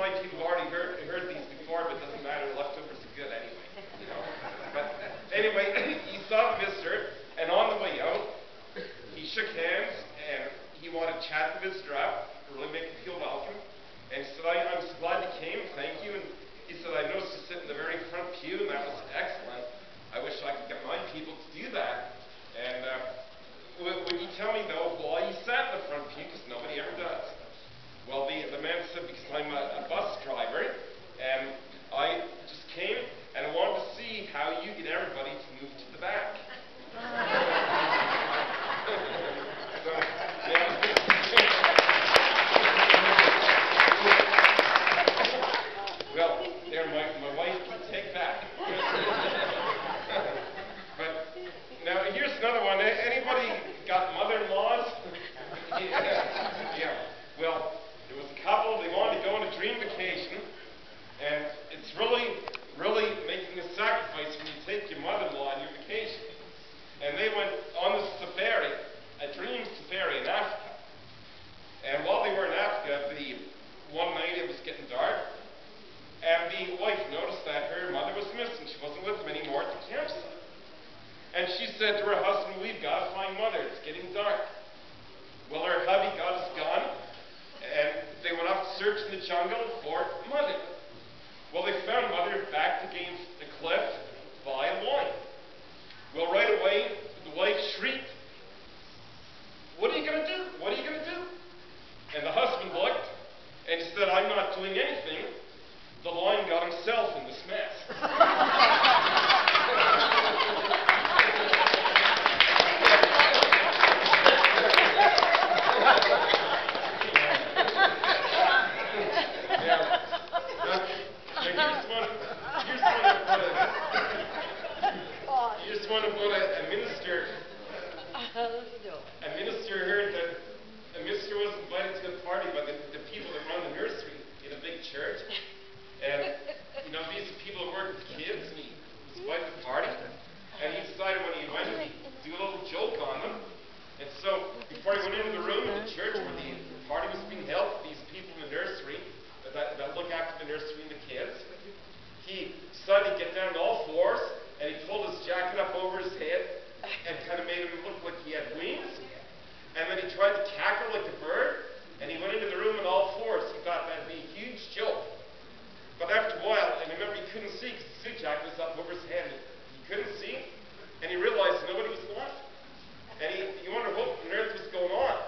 my people have already heard these before, but it doesn't matter. The leftovers are good anyway, you know. But anyway, he saw the visitor, and on the way out, he shook hands, and he wanted to chat the visitor up, really make him feel welcome. And he said, I'm so glad you came, thank you. And he said, I noticed you sit in the very front pew, and that was excellent. I wish I could get my people to do that. And would you tell me, though, why you sat in the front pew, because nobody ever does? Well, the man said, because I'm a bus driver, and I just came, and I wanted to see how you get everybody to move to the back. So, yeah. Well, there, my wife can take that. But now here's another one. Anybody got mother-in-laws? Yeah. Well, there was a couple. They wanted to go on a dream vacation, and it's really making a sacrifice when you take your mother-in-law on your vacation. And they went on the safari, a dream safari in Africa. And while they were in Africa, one night it was getting dark, and the wife noticed that her mother was missing. She wasn't with them anymore at the campsite. And she said to her husband, we've got to find Mother. It's getting dark. Well, her hubby got his gun, and they went off to search in the jungle for Mother. Well, they found Mother backed against the cliff by a lion. Well, right away, the wife shrieked, what are you going to do? What are you going to do? And the husband looked, and he said, I'm not doing anything. The lion got himself in this mess. Here's one about a minister. A minister heard that a minister was invited to a party by the people that run the nursery in a big church. And, you know, these are people who work with kids, and he was invited to the party. And he decided when he went to do a little joke on them. And so, before he went into the room at the church where the party was being held, these people in the nursery that look after the nursery and the kids, he decided to get down on all fours, and he pulled his jacket up over his head and kind of made him look like he had wings. And then he tried to cackle like a bird, and he went into the room on all fours. He thought that'd be a huge joke. But after a while, and remember he couldn't see because the suit jacket was up over his head, and he couldn't see, and he realized nobody was laughing. And he wondered what on earth was going on.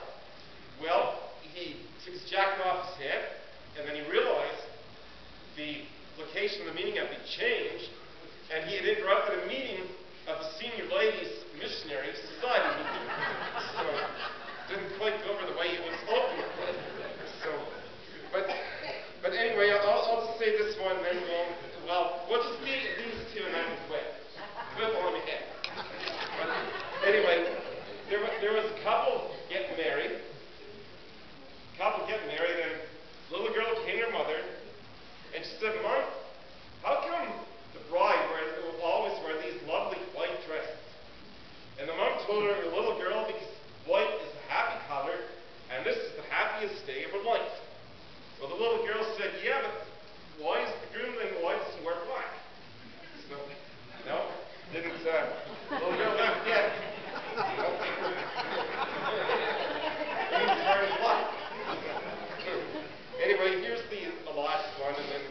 Well, he took his jacket off his head, and then he realized the location of the meeting had been changed, and he had interrupted a meeting of the Senior Ladies Missionary Society meeting. So, didn't quite go over the way it was hoping. So, but anyway, I'll just say this one, then we'll just leave these two and then we'll quit. Flip on ahead. But anyway, there was a couple getting married. And the little girl came to her mother, and she said, Mom, how come the bride will always wear these lovely white dresses? And the mom told her, the little girl, because white is a happy color, and this is the happiest day of her life. Well, the little girl said, yeah, but why is the groom then why does he wear black? So, no, didn't, the little girl didn't get it. He was wearing black. Anyway, here's the last one, and then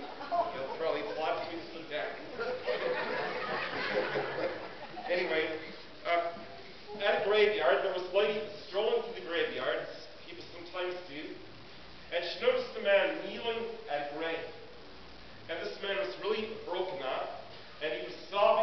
you'll probably plot me to sit down. Anyway, at a graveyard, there was a lady strolling through the graveyard, as people sometimes do, and she noticed a man kneeling at a grave. And this man was really broken up, and he was sobbing